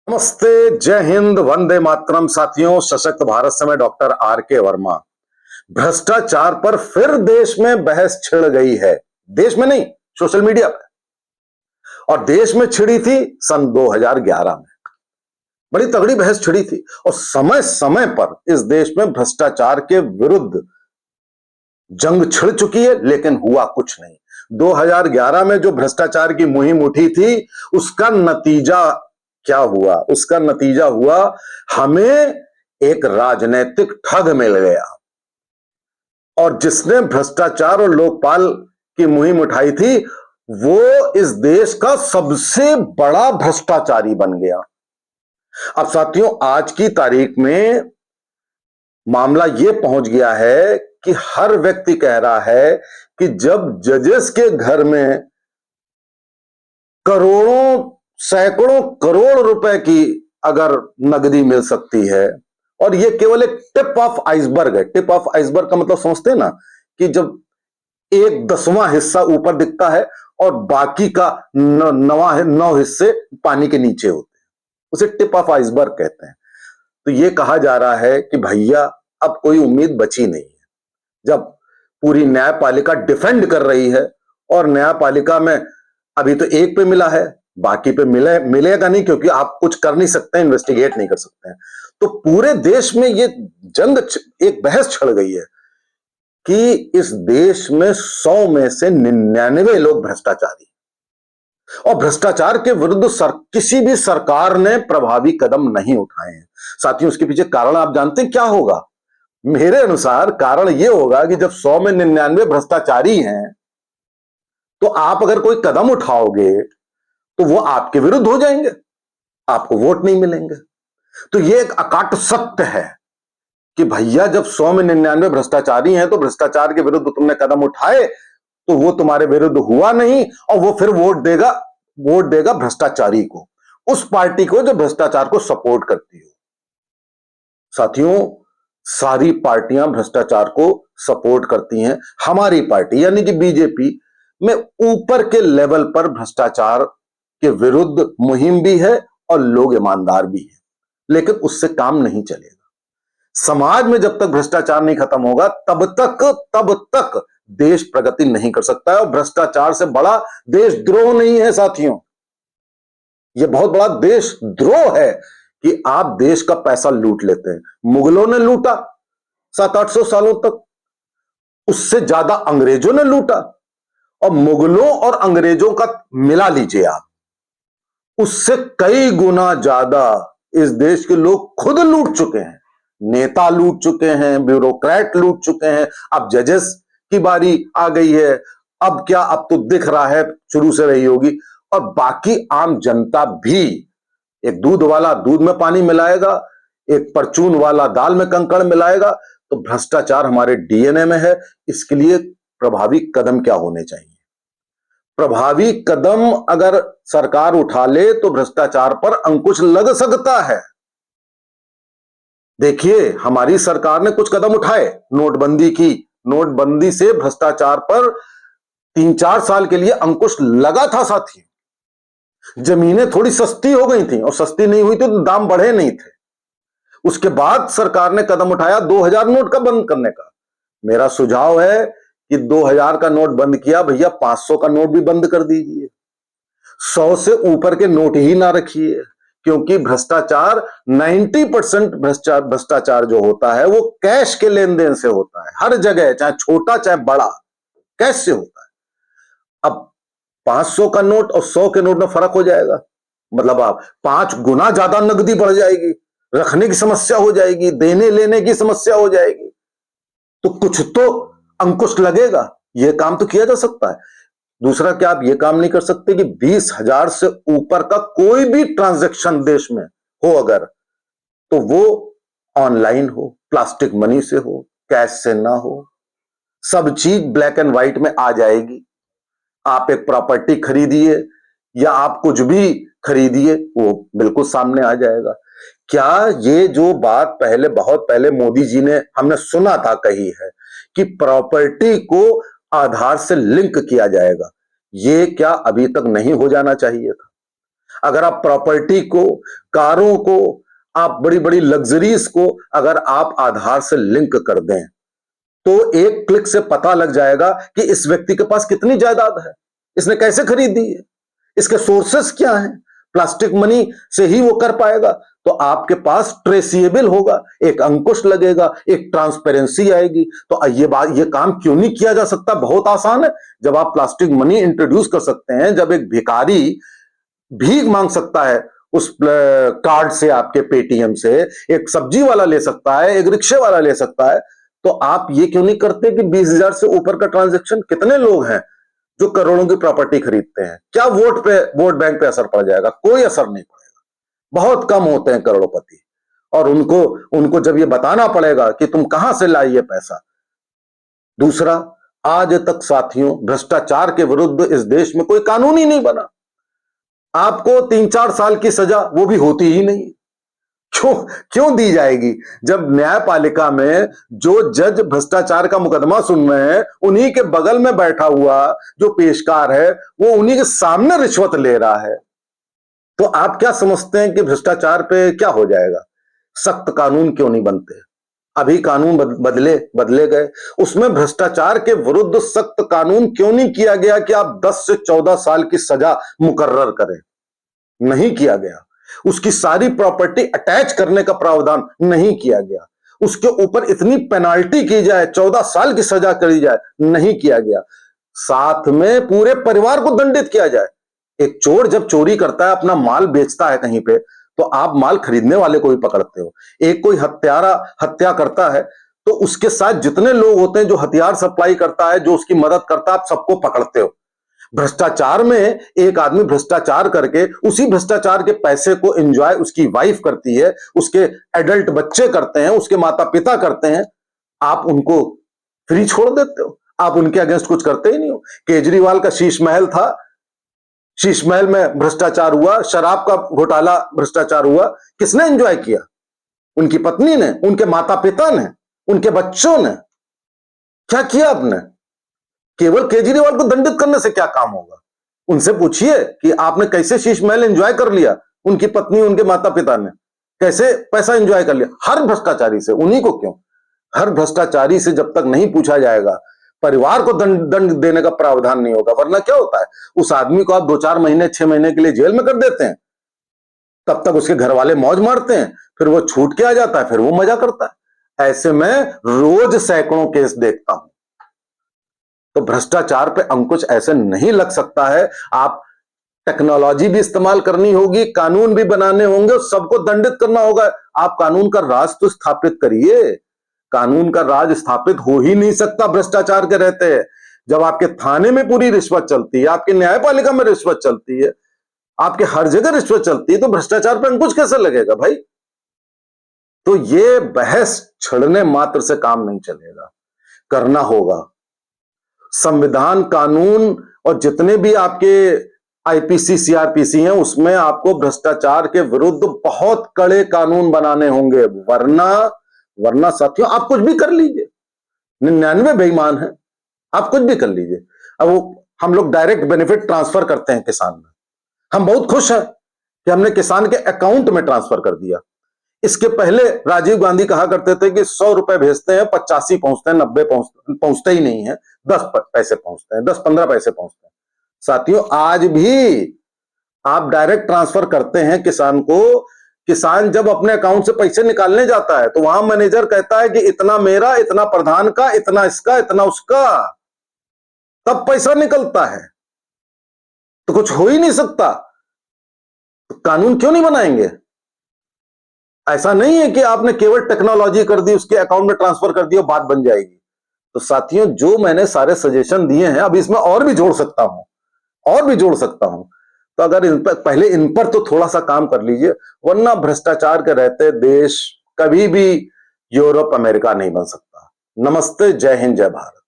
नमस्ते, जय हिंद, वंदे मातरम। साथियों, सशक्त भारत से मैं डॉक्टर आर के वर्मा। भ्रष्टाचार पर फिर देश में बहस छिड़ गई है। देश में नहीं, सोशल मीडिया पर। और देश में छिड़ी थी सन 2011 में। बड़ी तगड़ी बहस छिड़ी थी और समय समय पर इस देश में भ्रष्टाचार के विरुद्ध जंग छिड़ चुकी है, लेकिन हुआ कुछ नहीं। 2011 में जो भ्रष्टाचार की मुहिम उठी थी, उसका नतीजा क्या हुआ? उसका नतीजा हुआ हमें एक राजनीतिक ठग मिल गया। और जिसने भ्रष्टाचार और लोकपाल की मुहिम उठाई थी, वो इस देश का सबसे बड़ा भ्रष्टाचारी बन गया। अब साथियों, आज की तारीख में मामला यह पहुंच गया है कि हर व्यक्ति कह रहा है कि जब जजेस के घर में करोड़ों, सैकड़ों करोड़ रुपए की अगर नगदी मिल सकती है, और ये केवल एक टिप ऑफ आइसबर्ग है। टिप ऑफ आइसबर्ग का मतलब समझते हैं ना, कि जब 1/10वां हिस्सा ऊपर दिखता है और बाकी का 9 हिस्से पानी के नीचे होते हैं, उसे टिप ऑफ आइसबर्ग कहते हैं। तो ये कहा जा रहा है कि भैया अब कोई उम्मीद बची नहीं है। जब पूरी न्यायपालिका डिफेंड कर रही है और न्यायपालिका में अभी तो एक पे मिला है, बाकी पे मिलेगा नहीं, क्योंकि आप कुछ कर नहीं सकते, इन्वेस्टिगेट नहीं कर सकते हैं। तो पूरे देश में ये जंग, एक बहस छिड़ गई है कि इस देश में 100 में से 99 लोग भ्रष्टाचारी, और भ्रष्टाचार के विरुद्ध किसी भी सरकार ने प्रभावी कदम नहीं उठाए हैं। साथियों, उसके पीछे कारण आप जानते हैं क्या होगा? मेरे अनुसार कारण यह होगा कि जब 100 में 99 भ्रष्टाचारी हैं, तो आप अगर कोई कदम उठाओगे तो वो आपके विरुद्ध हो जाएंगे, आपको वोट नहीं मिलेंगे। तो ये एक अकाट सत्य है कि भैया जब 100 में 99 भ्रष्टाचारी हैं, तो भ्रष्टाचार के विरुद्ध तुमने कदम उठाए तो वो तुम्हारे विरुद्ध हुआ नहीं, और वो फिर वोट देगा भ्रष्टाचारी को, उस पार्टी को जो भ्रष्टाचार को सपोर्ट करती हो। साथियों, सारी पार्टियां भ्रष्टाचार को सपोर्ट करती हैं। हमारी पार्टी यानी कि बीजेपी में ऊपर के लेवल पर भ्रष्टाचार के विरुद्ध मुहिम भी है और लोग ईमानदार भी हैं, लेकिन उससे काम नहीं चलेगा। समाज में जब तक भ्रष्टाचार नहीं खत्म होगा, तब तक देश प्रगति नहीं कर सकता है। और भ्रष्टाचार से बड़ा देशद्रोह नहीं है साथियों। यह बहुत बड़ा देशद्रोह है कि आप देश का पैसा लूट लेते हैं। मुगलों ने लूटा 700-800 सालों तक, उससे ज्यादा अंग्रेजों ने लूटा, और मुगलों और अंग्रेजों का मिला लीजिए आप, उससे कई गुना ज्यादा इस देश के लोग खुद लूट चुके हैं। नेता लूट चुके हैं, ब्यूरोक्रेट लूट चुके हैं। अब जजेस की बारी आ गई है। अब क्या, अब तो दिख रहा है, शुरू से रही होगी। और बाकी आम जनता भी, एक दूध वाला दूध में पानी मिलाएगा, एक परचून वाला दाल में कंकड़ मिलाएगा। तो भ्रष्टाचार हमारे डीएनए में है। इसके लिए प्रभावी कदम क्या होने चाहिए? प्रभावी कदम अगर सरकार उठा ले तो भ्रष्टाचार पर अंकुश लग सकता है। देखिए, हमारी सरकार ने कुछ कदम उठाए, नोटबंदी की। नोटबंदी से भ्रष्टाचार पर 3-4 साल के लिए अंकुश लगा था साथी। जमीनें थोड़ी सस्ती हो गई थी, और सस्ती नहीं हुई थी तो दाम बढ़े नहीं थे। उसके बाद सरकार ने कदम उठाया 2000 नोट का बंद करने का। मेरा सुझाव है कि 2000 का नोट बंद किया, भैया 500 का नोट भी बंद कर दीजिए। 100 से ऊपर के नोट ही ना रखिए, क्योंकि भ्रष्टाचार 90% भ्रष्टाचार जो होता है वो कैश के लेन देन से होता है। हर जगह, चाहे छोटा चाहे बड़ा, कैश से होता है। अब 500 का नोट और 100 के नोट में फर्क हो जाएगा, मतलब आप 5 गुना ज्यादा नकदी बढ़ जाएगी, रखने की समस्या हो जाएगी, देने लेने की समस्या हो जाएगी। तो कुछ तो अंकुश लगेगा। यह काम तो किया जा सकता है। दूसरा, क्या आप यह काम नहीं कर सकते कि 20,000 से ऊपर का कोई भी ट्रांजैक्शन देश में हो अगर, तो वो ऑनलाइन हो, प्लास्टिक मनी से हो, कैश से ना हो। सब चीज ब्लैक एंड व्हाइट में आ जाएगी। आप एक प्रॉपर्टी खरीदिए या आप कुछ भी खरीदिए, वो बिल्कुल सामने आ जाएगा। क्या ये जो बात पहले, बहुत पहले मोदी जी ने, हमने सुना था, कही है कि प्रॉपर्टी को आधार से लिंक किया जाएगा, ये क्या अभी तक नहीं हो जाना चाहिए था? अगर आप प्रॉपर्टी को, कारों को, आप बड़ी बड़ी लग्जरीज को अगर आप आधार से लिंक कर दें तो एक क्लिक से पता लग जाएगा कि इस व्यक्ति के पास कितनी जायदाद है, इसने कैसे खरीदी है, इसके सोर्सेस क्या हैं। प्लास्टिक मनी से ही वो कर पाएगा। तो आपके पास ट्रेसिएबल होगा, एक अंकुश लगेगा, एक ट्रांसपेरेंसी आएगी। तो ये काम क्यों नहीं किया जा सकता? बहुत आसान है। जब आप प्लास्टिक मनी इंट्रोड्यूस कर सकते हैं, जब एक भिखारी भीख मांग सकता है उस कार्ड से, आपके पेटीएम से, एक सब्जी वाला ले सकता है, एक रिक्शे वाला ले सकता है, तो आप ये क्यों नहीं करते कि 20,000 से ऊपर का ट्रांजैक्शन? कितने लोग हैं जो करोड़ों की प्रॉपर्टी खरीदते हैं? क्या वोट बैंक पे असर पड़ जाएगा? कोई असर नहीं पड़ेगा। बहुत कम होते हैं करोड़पति, और उनको जब ये बताना पड़ेगा कि तुम कहां से लाई ये पैसा। दूसरा, आज तक साथियों भ्रष्टाचार के विरुद्ध इस देश में कोई कानून ही नहीं बना। आपको 3-4 साल की सजा वो भी होती ही नहीं। क्यों दी जाएगी जब न्यायपालिका में जो जज भ्रष्टाचार का मुकदमा सुन रहे हैं, उन्हीं के बगल में बैठा हुआ जो पेशकार है वो उन्हीं के सामने रिश्वत ले रहा है। तो आप क्या समझते हैं कि भ्रष्टाचार पे क्या हो जाएगा? सख्त कानून क्यों नहीं बनते? अभी कानून बदले गए, उसमें भ्रष्टाचार के विरुद्ध सख्त कानून क्यों नहीं किया गया कि आप 10 से 14 साल की सजा मुकर्रर करें? नहीं किया गया। उसकी सारी प्रॉपर्टी अटैच करने का प्रावधान नहीं किया गया। उसके ऊपर इतनी पेनाल्टी की जाए, 14 साल की सजा करी जाए, नहीं किया गया। साथ में पूरे परिवार को दंडित किया जाए। एक चोर जब चोरी करता है, अपना माल बेचता है कहीं पे, तो आप माल खरीदने वाले को भी पकड़ते हो। एक कोई हत्यारा हत्या करता है तो उसके साथ जितने लोग होते हैं, जो हथियार सप्लाई करता है, जो उसकी मदद करता है, आप सबको पकड़ते हो। भ्रष्टाचार में एक आदमी भ्रष्टाचार करके उसी भ्रष्टाचार के पैसे को एंजॉय उसकी वाइफ करती है, उसके एडल्ट बच्चे करते हैं, उसके माता पिता करते हैं, आप उनको फ्री छोड़ देते हो। आप उनके अगेंस्ट कुछ करते ही नहीं हो। केजरीवाल का शीश महल था, शीश महल में भ्रष्टाचार हुआ, शराब का घोटाला भ्रष्टाचार हुआ, किसने एंजॉय किया? उनकी पत्नी ने, उनके माता पिता ने, उनके बच्चों ने। क्या किया आपने? केवल केजरीवाल को दंडित करने से क्या काम होगा? उनसे पूछिए कि आपने कैसे शीश महल एंजॉय कर लिया, उनकी पत्नी, उनके माता पिता ने कैसे पैसा एंजॉय कर लिया। हर भ्रष्टाचारी से, उन्हीं को क्यों, हर भ्रष्टाचारी से जब तक नहीं पूछा जाएगा, परिवार को दंड देने का प्रावधान नहीं होगा। वरना क्या होता है, उस आदमी को आप 2-4 महीने, 6 महीने के लिए जेल में कर देते हैं, तब तक उसके घर वाले मौज मारते हैं, फिर वो छूट के आ जाता है, फिर वो मजा करता है। ऐसे में रोज सैकड़ों केस देखता हूं। तो भ्रष्टाचार पे अंकुश ऐसे नहीं लग सकता है। आप टेक्नोलॉजी भी इस्तेमाल करनी होगी, कानून भी बनाने होंगे, सबको दंडित करना होगा। आप कानून का राज तो स्थापित करिए। कानून का राज स्थापित हो ही नहीं सकता भ्रष्टाचार के रहते। जब आपके थाने में पूरी रिश्वत चलती है, आपकी न्यायपालिका में रिश्वत चलती है, आपके हर जगह रिश्वत चलती है, तो भ्रष्टाचार पर अंकुश कैसे लगेगा भाई? तो ये बहस छड़ने मात्र से काम नहीं चलेगा, करना होगा। संविधान, कानून और जितने भी आपके आईपीसी, सीआरपीसी हैं, उसमें आपको भ्रष्टाचार के विरुद्ध बहुत कड़े कानून बनाने होंगे। वरना साथियों आप कुछ भी कर लीजिए, 99 बेईमान है, आप कुछ भी कर लीजिए। अब वो हम लोग डायरेक्ट बेनिफिट ट्रांसफर करते हैं किसान में, हम बहुत खुश हैं कि हमने किसान के अकाउंट में ट्रांसफर कर दिया। इसके पहले राजीव गांधी कहा करते थे कि 100 रुपए भेजते हैं, 85 पहुंचते हैं, 90 पहुंचते ही नहीं है, 10 पैसे पहुंचते हैं, 10-15 पैसे पहुंचते हैं। साथियों आज भी आप डायरेक्ट ट्रांसफर करते हैं किसान को। किसान जब अपने अकाउंट से पैसे निकालने जाता है तो वहां मैनेजर कहता है कि इतना मेरा, इतना प्रधान का, इतना इसका, इतना उसका, तब पैसा निकलता है। तो कुछ हो ही नहीं सकता। तो कानून क्यों नहीं बनाएंगे? ऐसा नहीं है कि आपने केवल टेक्नोलॉजी कर दी, उसके अकाउंट में ट्रांसफर कर दिया, बात बन जाएगी। तो साथियों जो मैंने सारे सजेशन दिए हैं, अब इसमें और भी जोड़ सकता हूं, और भी जोड़ सकता हूं। तो अगर पहले इन पर तो थोड़ा सा काम कर लीजिए, वरना भ्रष्टाचार के रहते देश कभी भी यूरोप, अमेरिका नहीं बन सकता। नमस्ते, जय हिंद, जय भारत।